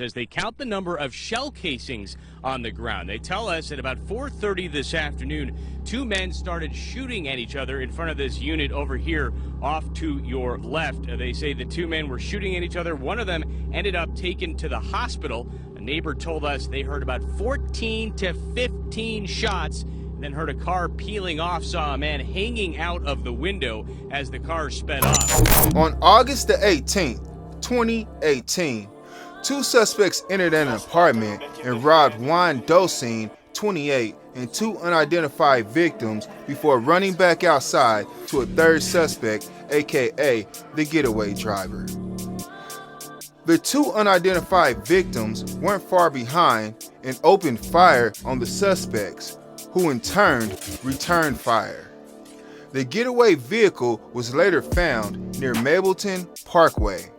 as they count the number of shell casings on the ground. They tell us at about 4:30 this afternoon, two men started shooting at each other in front of this unit over here off to your left. They say the two men were shooting at each other. One of them ended up taken to the hospital. A neighbor told us they heard about 14 to 15 shots, then heard a car peeling off, saw a man hanging out of the window as the car sped off. On August the 18th, 2018, two suspects entered an apartment and robbed Juan Docene, 28, and two unidentified victims before running back outside to a third suspect, aka the getaway driver. The two unidentified victims weren't far behind and opened fire on the suspects, who in turn returned fire. The getaway vehicle was later found near Mableton Parkway.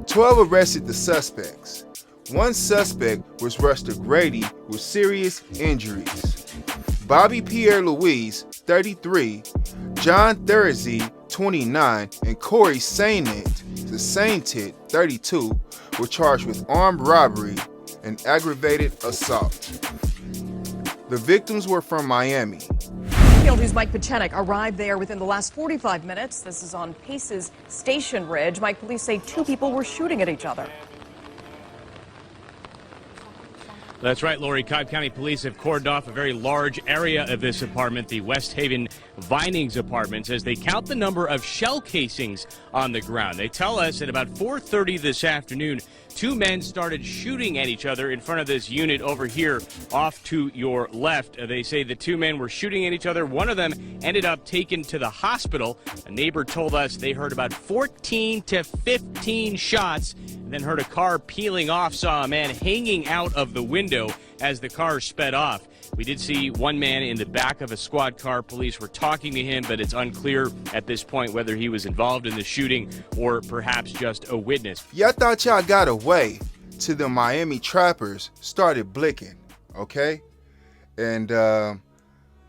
12 arrested the suspects. One suspect was rushed to Grady with serious injuries. Bobby Pierre-Louis, 33, John Therezie, 29, and Cory Saintit, 32, were charged with armed robbery and aggravated assault. The victims were from Miami. News Mike Pachenik arrived there within the last 45 minutes. This is on Pace's Station Ridge. Mike, police say two people were shooting at each other. That's right, Lori. Cobb County Police have cordoned off a very large area of this apartment, the West Haven Vinings Apartments, as they count the number of shell casings on the ground. They tell us at about 4:30 this afternoon, two men started shooting at each other in front of this unit over here off to your left. They say the two men were shooting at each other. One of them ended up taken to the hospital. A neighbor told us they heard about 14 to 15 shots, then heard a car peeling off, saw a man hanging out of the window as the car sped off. We did see one man in the back of a squad car. Police were talking to him, but it's unclear at this point whether he was involved in the shooting or perhaps just a witness. Y'all thought y'all got away till the Miami trappers started blicking, okay? And I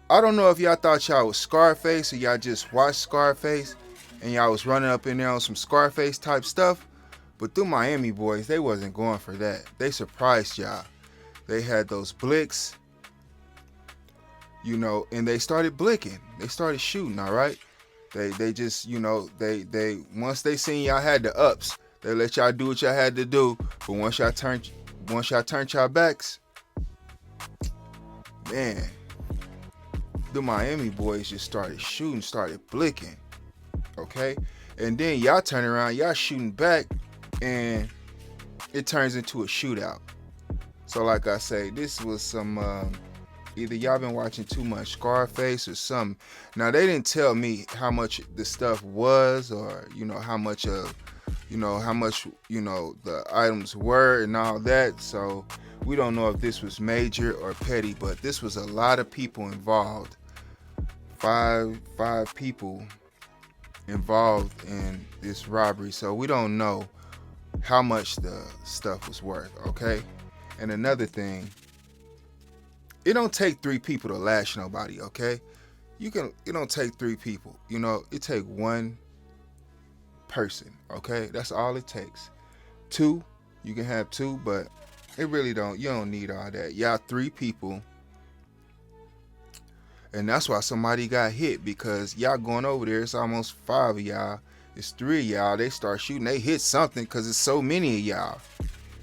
don't know if y'all thought y'all was Scarface or y'all just watched Scarface and y'all was running up in there on some Scarface type stuff. But the Miami boys, they wasn't going for that. They surprised y'all. They had those blicks, you know, and they started blicking. They started shooting, all right? They just, you know, they once they seen y'all had the ups, they let y'all do what y'all had to do. But once y'all turned y'all backs, man, the Miami boys just started shooting, started blicking, okay? And then y'all turn around, y'all shooting back, and it turns into a shootout. So like I say, this was some either y'all been watching too much Scarface or something. Now they didn't tell me how much the stuff was, or you know how much the items were and all that. So we don't know if this was major or petty, but this was a lot of people involved. Five people involved in this robbery. So we don't know how much the stuff was worth, okay? And another thing, it don't take three people to lash nobody, okay? It don't take three people, you know, it take one person, okay? That's all it takes. Two, you can have two, but it really you don't need all that. Y'all three people, and that's why somebody got hit, because y'all going over there, it's almost five of y'all. It's three of y'all, they start shooting, they hit something because it's so many of y'all.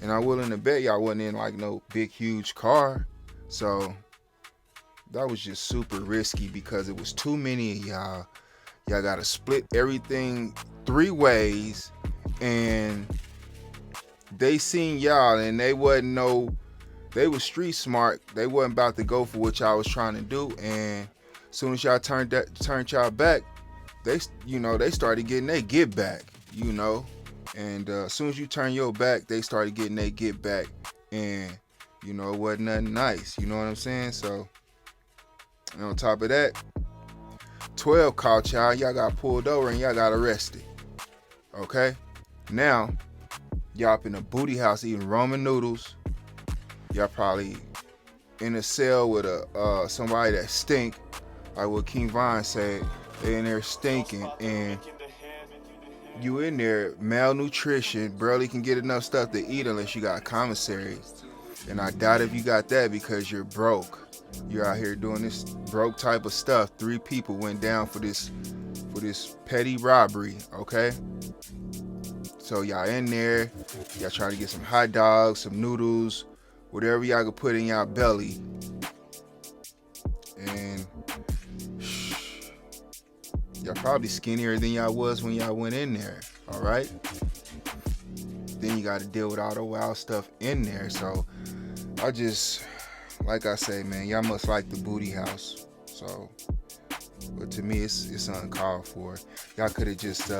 And I'm willing to bet y'all wasn't in like no big, huge car. So that was just super risky because it was too many of y'all. Y'all got to split everything three ways. And they seen y'all and they was street smart. They wasn't about to go for what y'all was trying to do. And as soon as y'all turned y'all back, they started getting their get back, you know. And as soon as you turn your back, they started getting their get back. And, you know, it wasn't nothing nice. You know what I'm saying? So, and on top of that, 12 caught y'all. Y'all got pulled over and y'all got arrested. Okay? Now, y'all up in a booty house eating ramen noodles. Y'all probably in a cell with somebody that stink. Like what King Von said. They in there stinking. And you in there, malnutrition, barely can get enough stuff to eat unless you got commissary. And I doubt if you got that because you're broke. You're out here doing this broke type of stuff. 3 people went down for this petty robbery, okay? So y'all in there, y'all trying to get some hot dogs, some noodles, whatever y'all can put in y'all belly. And y'all probably skinnier than y'all was when y'all went in there, all right? Then you got to deal with all the wild stuff in there. So I just, like I say, man, y'all must like the booty house. So, but to me, it's uncalled for. Y'all could have just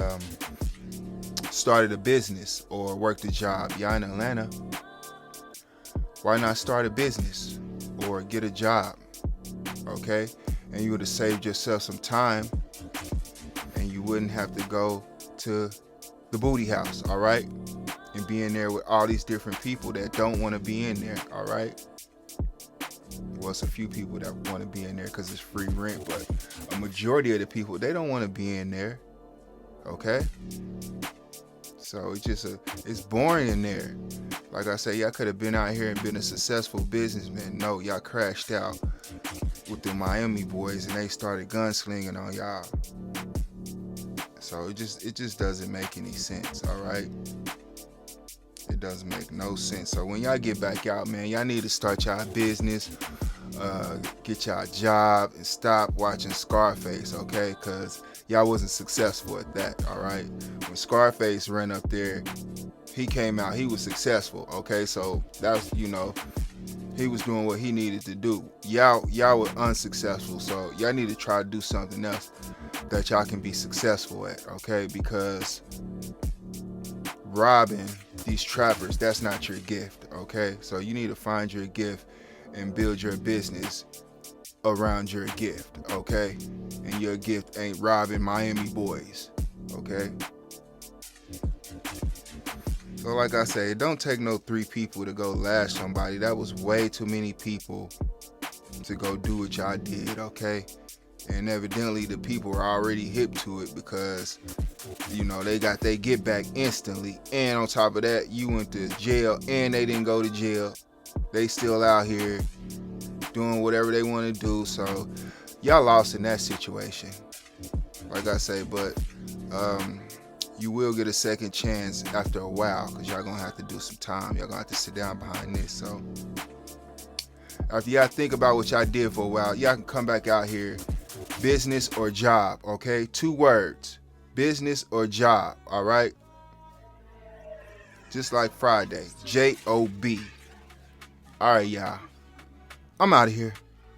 started a business or worked a job. Y'all in Atlanta, why not start a business or get a job, okay? And you would have saved yourself some time and you wouldn't have to go to the booty house, all right? And be in there with all these different people that don't want to be in there, all right? Well, it's a few people that want to be in there because it's free rent, but a majority of the people, they don't want to be in there, okay? So it's boring in there. Like I say, y'all could have been out here and been a successful businessman. No, y'all crashed out with the Miami boys and they started gunslinging on y'all. So it just doesn't make any sense, all right? It doesn't make no sense. So when y'all get back out, man, y'all need to start y'all business, get y'all job, and stop watching Scarface, okay? Because y'all wasn't successful at that, all right? When Scarface ran up there, he came out, he was successful, okay? So that's, you know, he was doing what he needed to do. Y'all were unsuccessful, so y'all need to try to do something else that y'all can be successful at, okay? Because robbing these trappers, that's not your gift, okay? So you need to find your gift and build your business around your gift, okay? And your gift ain't robbing Miami boys, okay? So like I say, it don't take no 3 people to go lash somebody. That was way too many people to go do what y'all did, okay? And evidently the people are already hip to it because, you know, they got their get back instantly. And on top of that, you went to jail and they didn't go to jail. They still out here doing whatever they want to do. So y'all lost in that situation. Like I say, but you will get a second chance after a while because y'all gonna have to do some time. Y'all gonna have to sit down behind this. So after y'all think about what y'all did for a while, y'all can come back out here. Business or job, okay? 2 words. Business or job, all right? Just like Friday. J-O-B. All right, y'all. I'm out of here.